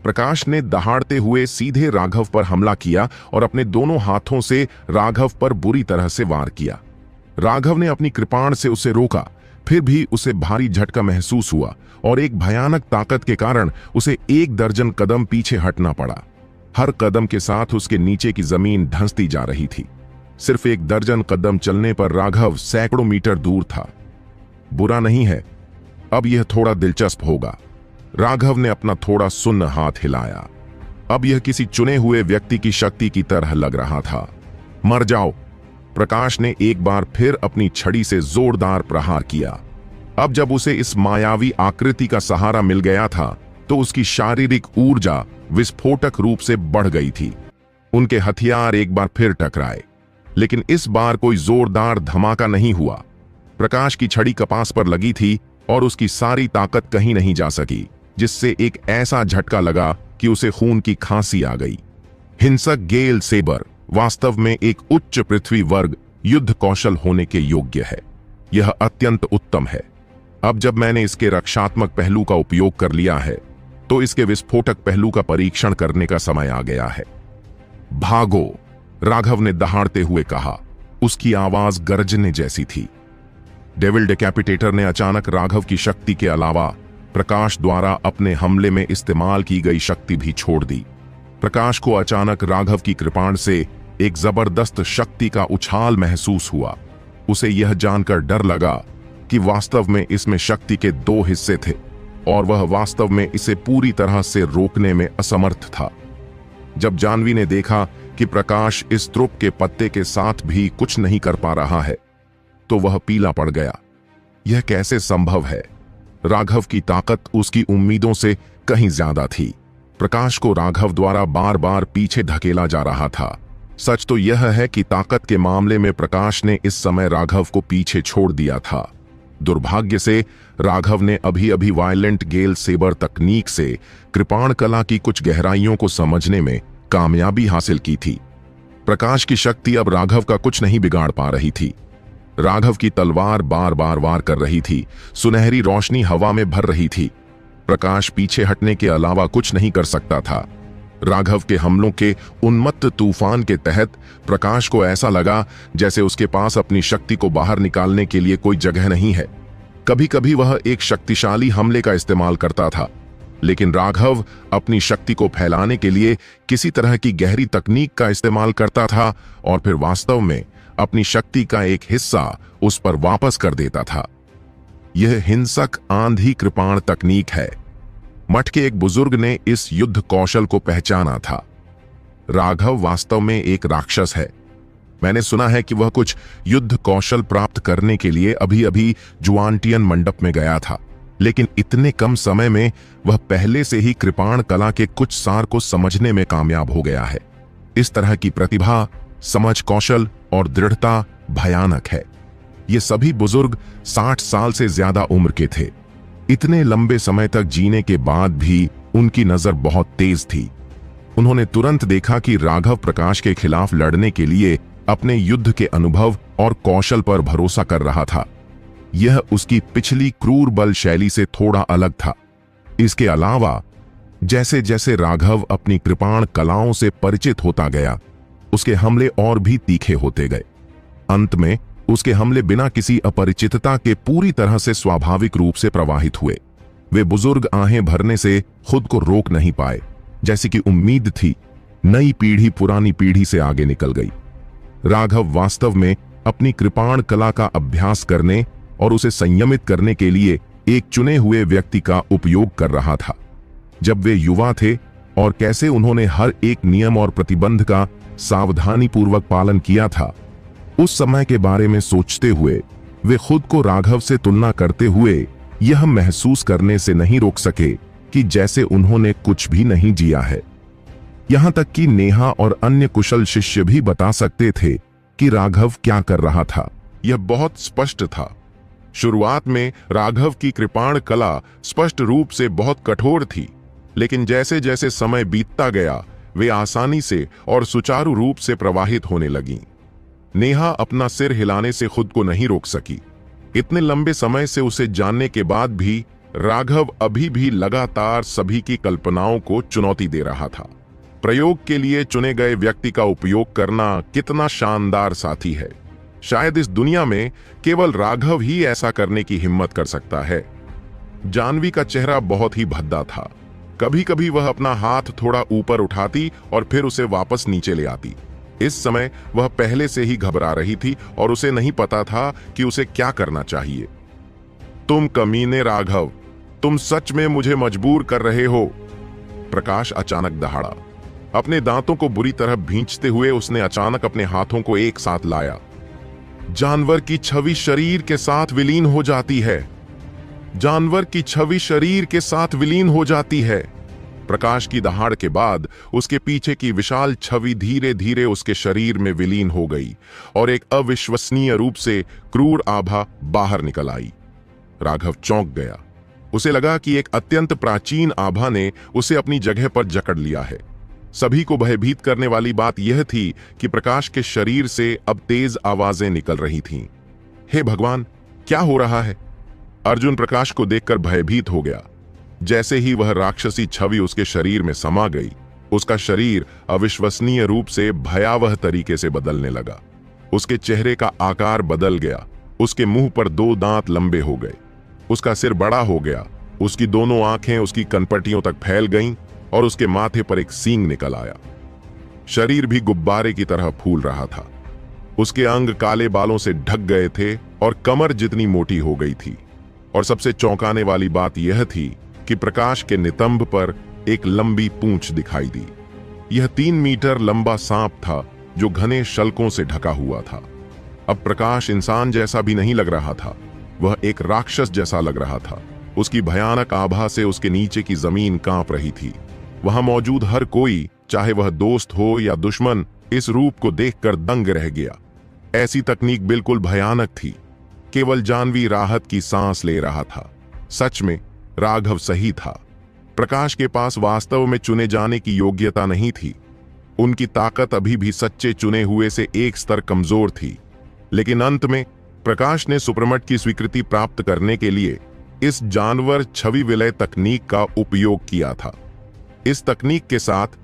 प्रकाश ने दहाड़ते हुए सीधे राघव पर हमला किया और अपने दोनों हाथों से राघव पर बुरी तरह से वार किया। राघव ने अपनी कृपाण से उसे रोका, फिर भी उसे भारी झटका महसूस हुआ और एक भयानक ताकत के कारण उसे 1 दर्जन कदम पीछे हटना पड़ा। हर कदम के साथ उसके नीचे की जमीन धंसती जा रही थी। सिर्फ 1 दर्जन कदम चलने पर राघव सैकड़ों मीटर दूर था। बुरा नहीं है, अब यह थोड़ा दिलचस्प होगा। राघव ने अपना थोड़ा सुन्न हाथ हिलाया। अब यह किसी चुने हुए व्यक्ति की शक्ति की तरह लग रहा था। मर जाओ। प्रकाश ने एक बार फिर अपनी छड़ी से जोरदार प्रहार किया। अब जब उसे इस मायावी आकृति का सहारा मिल गया था तो उसकी शारीरिक ऊर्जा विस्फोटक रूप से बढ़ गई थी। उनके हथियार एक बार फिर टकराए, लेकिन इस बार कोई जोरदार धमाका नहीं हुआ। प्रकाश की छड़ी कपास पर लगी थी और उसकी सारी ताकत कहीं नहीं जा सकी, जिससे एक ऐसा झटका लगा कि उसे खून की खांसी आ गई। हिंसक गेल सेबर वास्तव में एक उच्च पृथ्वी वर्ग युद्ध कौशल होने के योग्य है। यह अत्यंत उत्तम है। अब जब मैंने इसके रक्षात्मक पहलू का उपयोग कर लिया है तो इसके विस्फोटक पहलू का परीक्षण करने का समय आ गया है। भागो, राघव ने दहाड़ते हुए कहा। उसकी आवाज गर्जने जैसी थी। डेविल डिकैपिटेटर ने अचानक राघव की शक्ति के अलावा प्रकाश द्वारा अपने हमले में इस्तेमाल की गई शक्ति भी छोड़ दी। प्रकाश को अचानक राघव की कृपाण से एक जबरदस्त शक्ति का उछाल महसूस हुआ। उसे यह जानकर डर लगा कि वास्तव में इसमें शक्ति के 2 हिस्से थे और वह वास्तव में इसे पूरी तरह से रोकने में असमर्थ था। जब जानवी ने देखा कि प्रकाश इस त्रुप के पत्ते के साथ भी कुछ नहीं कर पा रहा है तो वह पीला पड़ गया। यह कैसे संभव है? राघव की ताकत उसकी उम्मीदों से कहीं ज्यादा थी। प्रकाश को राघव द्वारा बार बार पीछे धकेला जा रहा था। सच तो यह है कि ताकत के मामले में प्रकाश ने इस समय राघव को पीछे छोड़ दिया था। दुर्भाग्य से राघव ने अभी अभी वायलेंट गेल सेबर तकनीक से कृपाण कला की कुछ गहराइयों को समझने में कामयाबी हासिल की थी। प्रकाश की शक्ति अब राघव का कुछ नहीं बिगाड़ पा रही थी। राघव की तलवार बार बार वार कर रही थी। सुनहरी रोशनी हवा में भर रही थी। प्रकाश पीछे हटने के अलावा कुछ नहीं कर सकता था। राघव के हमलों के उन्मत्त तूफान के तहत प्रकाश को ऐसा लगा जैसे उसके पास अपनी शक्ति को बाहर निकालने के लिए कोई जगह नहीं है। कभी कभी वह एक शक्तिशाली हमले का इस्तेमाल करता था, लेकिन राघव अपनी शक्ति को फैलाने के लिए किसी तरह की गहरी तकनीक का इस्तेमाल करता था और फिर वास्तव में अपनी शक्ति का एक हिस्सा उस पर वापस कर देता था। यह हिंसक आंधी कृपाण तकनीक है। मठ के एक बुजुर्ग ने इस युद्ध कौशल को पहचाना था। राघव वास्तव में एक राक्षस है। मैंने सुना है कि वह कुछ युद्ध कौशल प्राप्त करने के लिए अभी अभी जुआनटियन मंडप में गया था, लेकिन इतने कम समय में वह पहले से ही कृपाण कला के कुछ सार को समझने में कामयाब हो गया है। इस तरह की प्रतिभा, समझ, कौशल और दृढ़ता भयानक है। ये सभी बुजुर्ग 60 साल से ज्यादा उम्र के थे। इतने लंबे समय तक जीने के बाद भी उनकी नजर बहुत तेज थी। उन्होंने तुरंत देखा कि राघव प्रकाश के खिलाफ लड़ने के लिए अपने युद्ध के अनुभव और कौशल पर भरोसा कर रहा था। यह उसकी पिछली क्रूर बल शैली से थोड़ा अलग था। इसके अलावा जैसे जैसे राघव अपनी कृपाण कलाओं से परिचित होता गया, उसके हमले और भी तीखे होते गए। अंत में उसके हमले बिना किसी अपरिचितता के पूरी तरह से स्वाभाविक रूप से प्रवाहित हुए। वे बुजुर्ग आहें भरने से खुद को रोक नहीं पाए। जैसी कि उम्मीद थी, नई पीढ़ी पुरानी पीढ़ी से आगे निकल गई। राघव वास्तव में अपनी कृपाण कला का अभ्यास करने और उसे संयमित करने के लिए एक चुने हुए व्यक्ति का उपयोग कर रहा था। जब वे युवा थे और कैसे उन्होंने हर एक नियम और प्रतिबंध का सावधानीपूर्वक पालन किया था, उस समय के बारे में सोचते हुए वे खुद को राघव से तुलना करते हुए यह महसूस करने से नहीं रोक सके कि जैसे उन्होंने कुछ भी नहीं जिया है। यहां तक कि नेहा और अन्य कुशल शिष्य भी बता सकते थे कि राघव क्या कर रहा था। यह बहुत स्पष्ट था। शुरुआत में राघव की कृपाण कला स्पष्ट रूप से बहुत कठोर थी, लेकिन जैसे जैसे समय बीतता गया, वे आसानी से और सुचारू रूप से प्रवाहित होने लगीं। नेहा अपना सिर हिलाने से खुद को नहीं रोक सकी। इतने लंबे समय से उसे जानने के बाद भी राघव अभी भी लगातार सभी की कल्पनाओं को चुनौती दे रहा था। प्रयोग के लिए चुने गए व्यक्ति का उपयोग करना कितना शानदार साथी है। शायद इस दुनिया में केवल राघव ही ऐसा करने की हिम्मत कर सकता है। जाह्नवी का चेहरा बहुत ही भद्दा था। कभी कभी वह अपना हाथ थोड़ा ऊपर उठाती और फिर उसे वापस नीचे ले आती। इस समय वह पहले से ही घबरा रही थी और उसे नहीं पता था कि उसे क्या करना चाहिए। तुम कमीने राघव, तुम सच में मुझे मजबूर कर रहे हो। प्रकाश अचानक दहाड़ा। अपने दांतों को बुरी तरह भींचते हुए उसने अचानक अपने हाथों को एक साथ लाया। जानवर की छवि शरीर के साथ विलीन हो जाती है। जानवर की छवि शरीर के साथ विलीन हो जाती है। प्रकाश की दहाड़ के बाद उसके पीछे की विशाल छवि धीरे धीरे उसके शरीर में विलीन हो गई और एक अविश्वसनीय रूप से क्रूर आभा बाहर निकल आई। राघव चौंक गया। उसे लगा कि एक अत्यंत प्राचीन आभा ने उसे अपनी जगह पर जकड़ लिया है। सभी को भयभीत करने वाली बात यह थी कि प्रकाश के शरीर से अब तेज आवाजें निकल रही थीं। हे भगवान, क्या हो रहा है? अर्जुन प्रकाश को देखकर भयभीत हो गया। जैसे ही वह राक्षसी छवि उसके शरीर में समा गई, उसका शरीर अविश्वसनीय रूप से भयावह तरीके से बदलने लगा। उसके चेहरे का आकार बदल गया। उसके मुंह पर 2 दांत लंबे हो गए। उसका सिर बड़ा हो गया। उसकी दोनों आंखें उसकी कनपटियों तक फैल गईं और उसके माथे पर एक सींग निकल आया। शरीर भी गुब्बारे की तरह फूल रहा था। उसके अंग काले बालों से ढक गए थे और कमर जितनी मोटी हो गई थी। और सबसे चौंकाने वाली बात यह थी कि प्रकाश के नितंब पर एक लंबी पूंछ दिखाई दी। यह 3 मीटर लंबा सांप था जो घने शल्कों से ढका हुआ था। अब प्रकाश इंसान जैसा भी नहीं लग रहा था, वह एक राक्षस जैसा लग रहा था। उसकी भयानक आभा से उसके नीचे की जमीन कांप रही थी। वहां मौजूद हर कोई, चाहे वह दोस्त हो या दुश्मन, इस रूप को देखकर दंग रह गया। ऐसी तकनीक बिल्कुल भयानक थी। केवल जाह्नवी राहत की सांस ले रहा था। सच में राघव सही था। प्रकाश के पास वास्तव में चुने जाने की योग्यता नहीं थी। उनकी ताकत अभी भी सच्चे चुने हुए से एक स्तर कमजोर थी। लेकिन अंत में प्रकाश ने सुप्रमट की स्वीकृति प्राप्त करने के लिए इस जानवर छवि विलय तकनीक का उपयोग किया था। इस तकनीक के साथ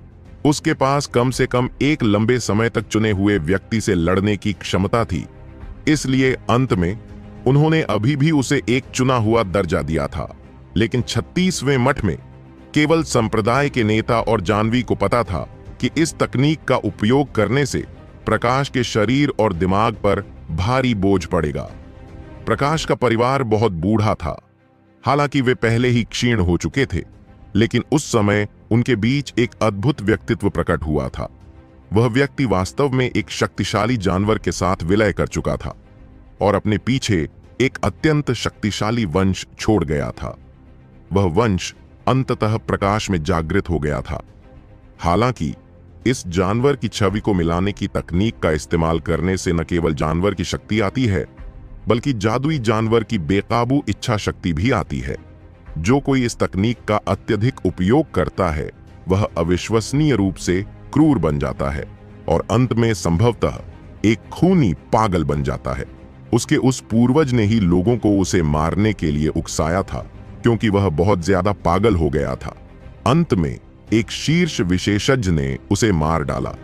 उसके पास कम से कम एक लंबे समय तक चुने हुए व्यक्ति से लड़ने की क्षमता थी। इसलिए अंत में उन्होंने अभी भी उसे एक चुना हुआ दर्जा दिया था। लेकिन 36वें मठ में केवल संप्रदाय के नेता और जाह्नवी को पता था कि इस तकनीक का उपयोग करने से प्रकाश के शरीर और दिमाग पर भारी बोझ पड़ेगा। प्रकाश का परिवार बहुत बूढ़ा था। हालांकि वे पहले ही क्षीण हो चुके थे, लेकिन उस समय उनके बीच एक अद्भुत व्यक्तित्व प्रकट हुआ था। वह व्यक्ति वास्तव में एक शक्तिशाली जानवर के साथ विलय कर चुका था और अपने पीछे एक अत्यंत शक्तिशाली वंश छोड़ गया था। वह वंश अंततः प्रकाश में जागृत हो गया था। हालांकि इस जानवर की छवि को मिलाने की तकनीक का इस्तेमाल करने से न केवल जानवर की शक्ति आती है, बल्कि जादुई जानवर की बेकाबू इच्छा शक्ति भी आती है। जो कोई इस तकनीक का अत्यधिक उपयोग करता है वह अविश्वसनीय रूप से क्रूर बन जाता है और अंत में संभवतः एक खूनी पागल बन जाता है। उसके उस पूर्वज ने ही लोगों को उसे मारने के लिए उकसाया था, क्योंकि वह बहुत ज्यादा पागल हो गया था। अंत में एक शीर्ष विशेषज्ञ ने उसे मार डाला।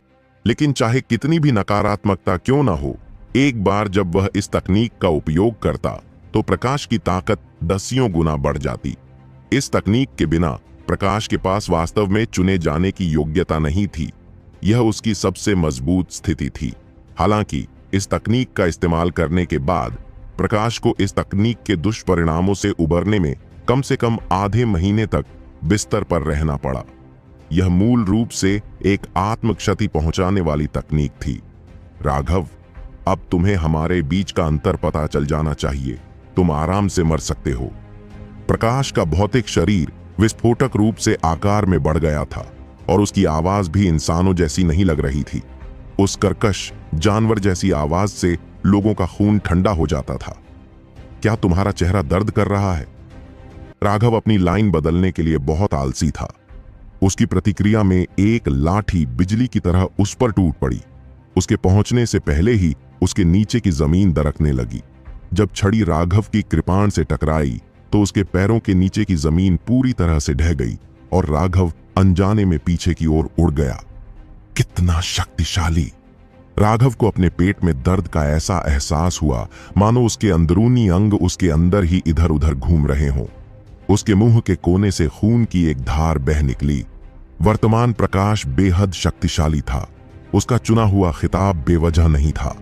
लेकिन चाहे कितनी भी नकारात्मकता क्यों न हो, एक बार जब वह इस तकनीक का उपयोग करता तो प्रकाश की ताकत दसियों गुना बढ़ जाती। इस तकनीक के बिना प्रकाश के पास वास्तव में चुने जाने की योग्यता नहीं थी। यह उसकी सबसे मजबूत स्थिति थी। हालांकि इस तकनीक का इस्तेमाल करने के बाद प्रकाश को इस तकनीक के दुष्परिणामों से उबरने में कम से कम आधे महीने तक बिस्तर पर रहना पड़ा। यह मूल रूप से एक आत्म क्षति पहुंचाने वाली तकनीक थी। राघव, अब तुम्हें हमारे बीच का अंतर पता चल जाना चाहिए। तुम आराम से मर सकते हो। प्रकाश का भौतिक शरीर विस्फोटक रूप से आकार में बढ़ गया था और उसकी आवाज भी इंसानों जैसी नहीं लग रही थी। उस कर्कश जानवर जैसी आवाज से लोगों का खून ठंडा हो जाता था। क्या तुम्हारा चेहरा दर्द कर रहा है? राघव अपनी लाइन बदलने के लिए बहुत आलसी था। उसकी प्रतिक्रिया में एक लाठी बिजली की तरह उस पर टूट पड़ी। उसके पहुंचने से पहले ही उसके नीचे की जमीन दरकने लगी। जब छड़ी राघव की कृपाण से टकराई तो उसके पैरों के नीचे की जमीन पूरी तरह से ढह गई और राघव अनजाने में पीछे की ओर उड़ गया। कितना शक्तिशाली! राघव को अपने पेट में दर्द का ऐसा एहसास हुआ मानो उसके अंदरूनी अंग उसके अंदर ही इधर उधर घूम रहे हों। उसके मुंह के कोने से खून की एक धार बह निकली। वर्तमान प्रकाश बेहद शक्तिशाली था। उसका चुना हुआ खिताब बेवजह नहीं था।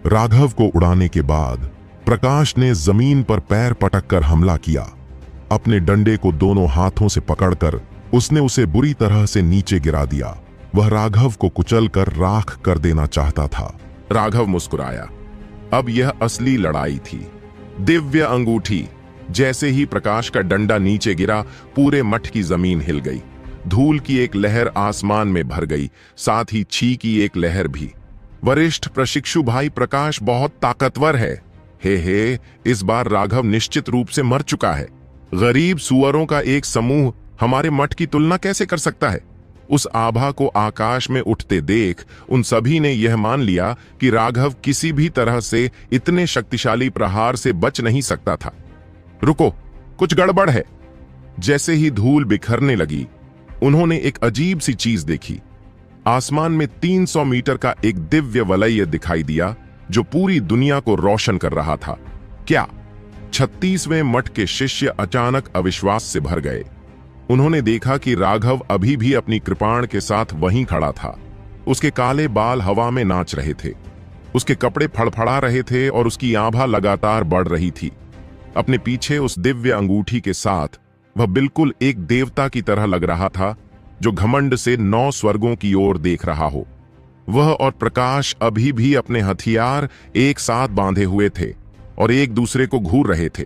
राघव को उड़ाने के बाद प्रकाश ने जमीन पर पैर पटक कर हमला किया। अपने डंडे को दोनों हाथों से पकड़कर उसने उसे बुरी तरह से नीचे गिरा दिया। वह राघव को कुचलकर राख कर देना चाहता था। राघव मुस्कुराया। अब यह असली लड़ाई थी। दिव्य अंगूठी। जैसे ही प्रकाश का डंडा नीचे गिरा, पूरे मठ की जमीन हिल गई। धूल की एक लहर आसमान में भर गई, साथ ही छी की एक लहर भी। वरिष्ठ प्रशिक्षु भाई प्रकाश बहुत ताकतवर है। हे, इस बार राघव निश्चित रूप से मर चुका है। गरीब सुअरों का एक समूह हमारे मठ की तुलना कैसे कर सकता है? उस आभा को आकाश में उठते देख उन सभी ने यह मान लिया कि राघव किसी भी तरह से इतने शक्तिशाली प्रहार से बच नहीं सकता था। रुको, कुछ गड़बड़ है। जैसे ही धूल बिखरने लगी, उन्होंने एक अजीब सी चीज देखी। आसमान में 300 मीटर का एक दिव्य वलय दिखाई दिया जो पूरी दुनिया को रोशन कर रहा था। क्या? 36वें मठ के शिष्य अचानक अविश्वास से भर गए। उन्होंने देखा कि राघव अभी भी अपनी कृपाण के साथ वहीं खड़ा था। उसके काले बाल हवा में नाच रहे थे, उसके कपड़े फड़फड़ा रहे थे और उसकी आभा लगातार बढ़ रही थी। अपने पीछे उस दिव्य अंगूठी के साथ वह बिल्कुल एक देवता की तरह लग रहा था, जो घमंड से 9 स्वर्गों की ओर देख रहा हो। वह और प्रकाश अभी भी अपने हथियार एक साथ बांधे हुए थे और एक दूसरे को घूर रहे थे।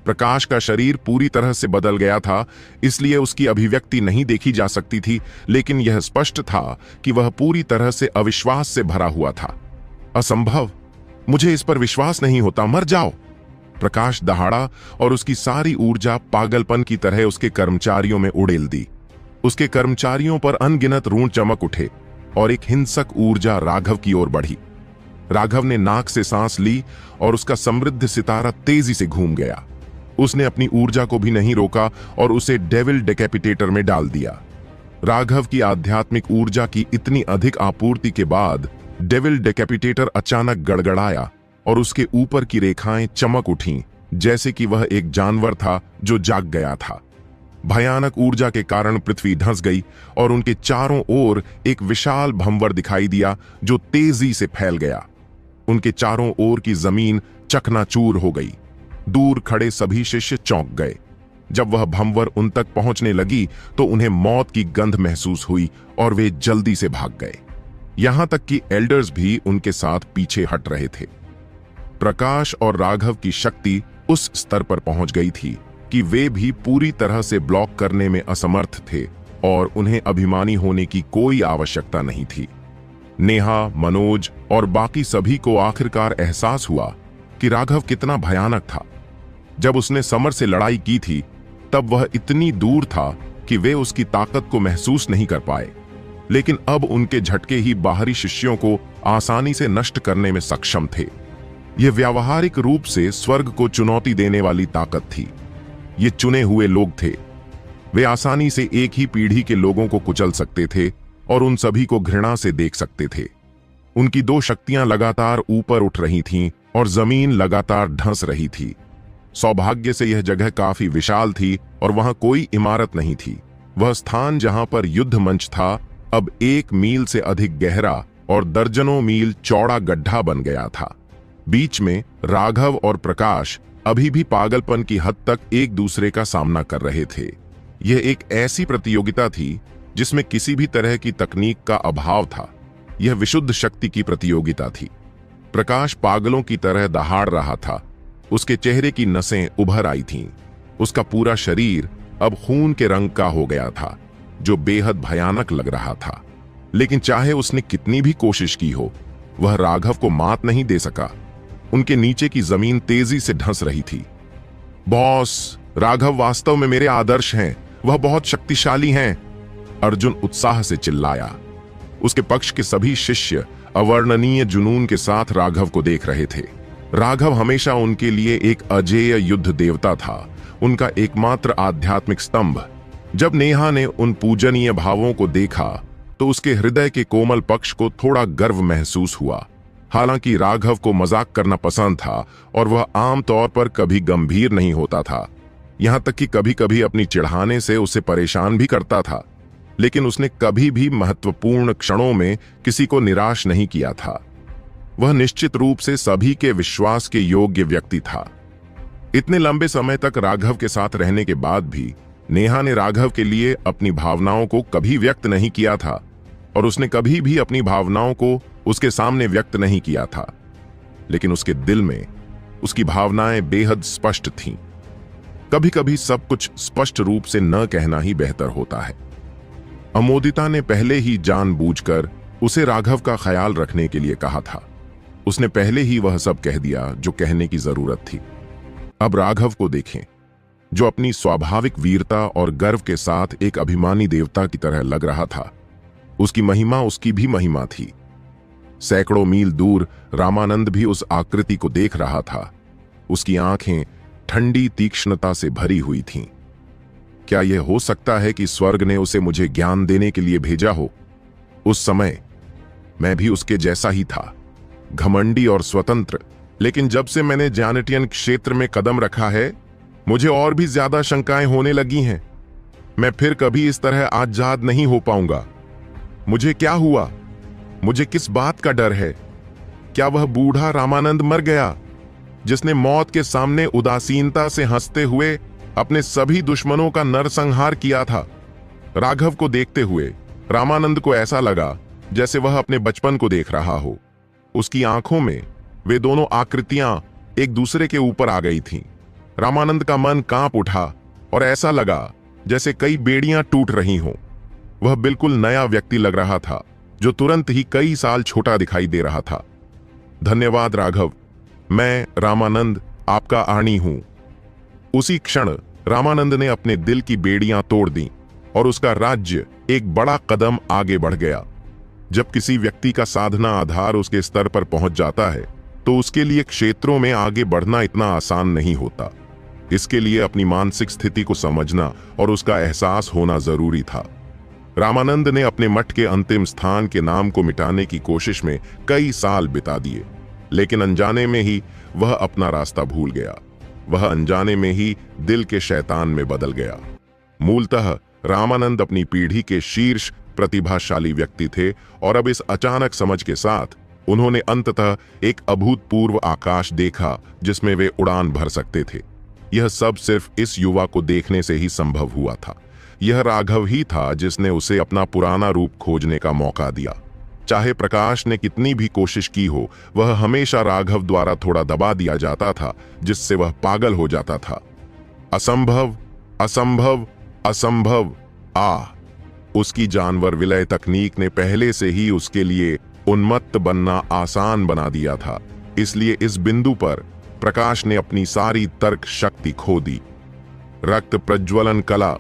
प्रकाश का शरीर पूरी तरह से बदल गया था, इसलिए उसकी अभिव्यक्ति नहीं देखी जा सकती थी, लेकिन यह स्पष्ट था कि वह पूरी तरह से अविश्वास से भरा हुआ था। असंभव! मुझे इस पर विश्वास नहीं होता। मर जाओ! प्रकाश दहाड़ा और उसकी सारी ऊर्जा पागलपन की तरह उसके कर्मचारियों में उड़ेल दी। उसके कर्मचारियों पर अनगिनत ऋण चमक उठे और एक हिंसक ऊर्जा राघव की ओर बढ़ी। राघव ने नाक से सांस ली और उसका समृद्ध सितारा तेजी से घूम गया। उसने अपनी ऊर्जा को भी नहीं रोका और उसे डेविल डेकेपिटेटर में डाल दिया। राघव की आध्यात्मिक ऊर्जा की इतनी अधिक आपूर्ति के बाद डेविल डेकेपिटेटर अचानक गड़गड़ाया और उसके ऊपर की रेखाएं चमक उठीं, जैसे कि वह एक जानवर था जो जाग गया था। भयानक ऊर्जा के कारण पृथ्वी धंस गई और उनके चारों ओर एक विशाल भंवर दिखाई दिया जो तेजी से फैल गया। उनके चारों ओर की जमीन चकनाचूर हो गई। दूर खड़े सभी शिष्य चौंक गए। जब वह भंवर उन तक पहुंचने लगी तो उन्हें मौत की गंध महसूस हुई और वे जल्दी से भाग गए। यहां तक कि एल्डर्स भी उनके साथ पीछे हट रहे थे। प्रकाश और राघव की शक्ति उस स्तर पर पहुंच गई थी कि वे भी पूरी तरह से ब्लॉक करने में असमर्थ थे और उन्हें अभिमानी होने की कोई आवश्यकता नहीं थी। नेहा, मनोज और बाकी सभी को आखिरकार एहसास हुआ कि राघव कितना भयानक था। जब उसने समर से लड़ाई की थी तब वह इतनी दूर था कि वे उसकी ताकत को महसूस नहीं कर पाए, लेकिन अब उनके झटके ही बाहरी शिष्यों को आसानी से नष्ट करने में सक्षम थे। यह व्यावहारिक रूप से स्वर्ग को चुनौती देने वाली ताकत थी। ये चुने हुए लोग थे। वे आसानी से एक ही पीढ़ी के लोगों को कुचल सकते थे और उन सभी को घृणा से देख सकते थे। उनकी दो शक्तियां लगातार ऊपर उठ रही थीं और जमीन लगातार धंस रही थी। सौभाग्य से यह जगह काफी विशाल थी और वहां कोई इमारत नहीं थी। वह स्थान जहां पर युद्ध मंच था अब 1 मील से अधिक गहरा और दर्जनों मील चौड़ा गड्ढा बन गया था। बीच में राघव और प्रकाश अभी भी पागलपन की हद तक एक दूसरे का सामना कर रहे थे। यह एक ऐसी प्रतियोगिता थी जिसमें किसी भी तरह की तकनीक का अभाव था। यह विशुद्ध शक्ति की प्रतियोगिता थी। प्रकाश पागलों की तरह दहाड़ रहा था। उसके चेहरे की नसें उभर आई थीं। उसका पूरा शरीर अब खून के रंग का हो गया था, जो बेहद भयानक लग रहा था। लेकिन चाहे उसने कितनी भी कोशिश की हो, वह राघव को मात नहीं दे सका। उनके नीचे की जमीन तेजी से धंस रही थी। बॉस, राघव वास्तव में मेरे आदर्श हैं। वह बहुत शक्तिशाली हैं, अर्जुन उत्साह से चिल्लाया। उसके पक्ष के सभी शिष्य अवर्णनीय जुनून के साथ राघव को देख रहे थे। राघव हमेशा उनके लिए एक अजेय युद्ध देवता था, उनका एकमात्र आध्यात्मिक स्तंभ। जब नेहा ने उन पूजनीय भावों को देखा तो उसके हृदय के कोमल पक्ष को थोड़ा गर्व महसूस हुआ। हालांकि राघव को मजाक करना पसंद था और वह आमतौर पर कभी गंभीर नहीं होता था, यहां तक कि कभी कभी अपनी चिढ़ाने से उसे परेशान भी करता था, लेकिन उसने कभी भी महत्वपूर्ण क्षणों में किसी को निराश नहीं किया था। वह निश्चित रूप से सभी के विश्वास के योग्य व्यक्ति था। इतने लंबे समय तक राघव के साथ रहने के बाद भी नेहा ने राघव के लिए अपनी भावनाओं को कभी व्यक्त नहीं किया था और उसने कभी भी अपनी भावनाओं को उसके सामने व्यक्त नहीं किया था। लेकिन उसके दिल में उसकी भावनाएं बेहद स्पष्ट थीं। कभी कभी सब कुछ स्पष्ट रूप से न कहना ही बेहतर होता है। अमोदिता ने पहले ही जानबूझकर उसे राघव का ख्याल रखने के लिए कहा था। उसने पहले ही वह सब कह दिया जो कहने की जरूरत थी। अब राघव को देखें, जो अपनी स्वाभाविक वीरता और गर्व के साथ एक अभिमानी देवता की तरह लग रहा था। उसकी महिमा उसकी भी महिमा थी। सैकड़ों मील दूर रामानंद भी उस आकृति को देख रहा था। उसकी आंखें ठंडी तीक्ष्णता से भरी हुई थीं। क्या यह हो सकता है कि स्वर्ग ने उसे मुझे ज्ञान देने के लिए भेजा हो? उस समय मैं भी उसके जैसा ही था, घमंडी और स्वतंत्र। लेकिन जब से मैंने जानेटियन क्षेत्र में कदम रखा है, मुझे और भी ज्यादा शंकाएं होने लगी हैं। मैं फिर कभी इस तरह आजाद नहीं हो पाऊंगा। मुझे क्या हुआ? मुझे किस बात का डर है? क्या वह बूढ़ा रामानंद मर गया, जिसने मौत के सामने उदासीनता से हंसते हुए अपने सभी दुश्मनों का नरसंहार किया था? राघव को देखते हुए रामानंद को ऐसा लगा जैसे वह अपने बचपन को देख रहा हो। उसकी आंखों में वे दोनों आकृतियां एक दूसरे के ऊपर आ गई थीं। रामानंद का मन कांप उठा और ऐसा लगा जैसे कई बेड़ियां टूट रही हों। वह बिल्कुल नया व्यक्ति लग रहा था, जो तुरंत ही कई साल छोटा दिखाई दे रहा था। धन्यवाद राघव, मैं रामानंद आपका आनी हूं। उसी क्षण रामानंद ने अपने दिल की बेड़ियां तोड़ दी और उसका राज्य एक बड़ा कदम आगे बढ़ गया। जब किसी व्यक्ति का साधना आधार उसके स्तर पर पहुंच जाता है तो उसके लिए क्षेत्रों में आगे बढ़ना इतना आसान नहीं होता। इसके लिए अपनी मानसिक स्थिति को समझना और उसका एहसास होना जरूरी था। रामानंद ने अपने मठ के अंतिम स्थान के नाम को मिटाने की कोशिश में कई साल बिता दिए, लेकिन अनजाने में ही वह अपना रास्ता भूल गया। वह अनजाने में ही दिल के शैतान में बदल गया। मूलतः रामानंद अपनी पीढ़ी के शीर्ष प्रतिभाशाली व्यक्ति थे और अब इस अचानक समझ के साथ उन्होंने अंततः एक अभूतपूर्व आकाश देखा जिसमें वे उड़ान भर सकते थे। यह सब सिर्फ इस युवा को देखने से ही संभव हुआ था। यह राघव ही था जिसने उसे अपना पुराना रूप खोजने का मौका दिया। चाहे प्रकाश ने कितनी भी कोशिश की हो, वह हमेशा राघव द्वारा थोड़ा दबा दिया जाता था, जिससे वह पागल हो जाता था। असंभव, असंभव, असंभव। उसकी जानवर विलय तकनीक ने पहले से ही उसके लिए उन्मत्त बनना आसान बना दिया था। इसलिए इस बिंदु पर प्रकाश ने अपनी सारी तर्क शक्ति खो दी। रक्त प्रज्वलन कला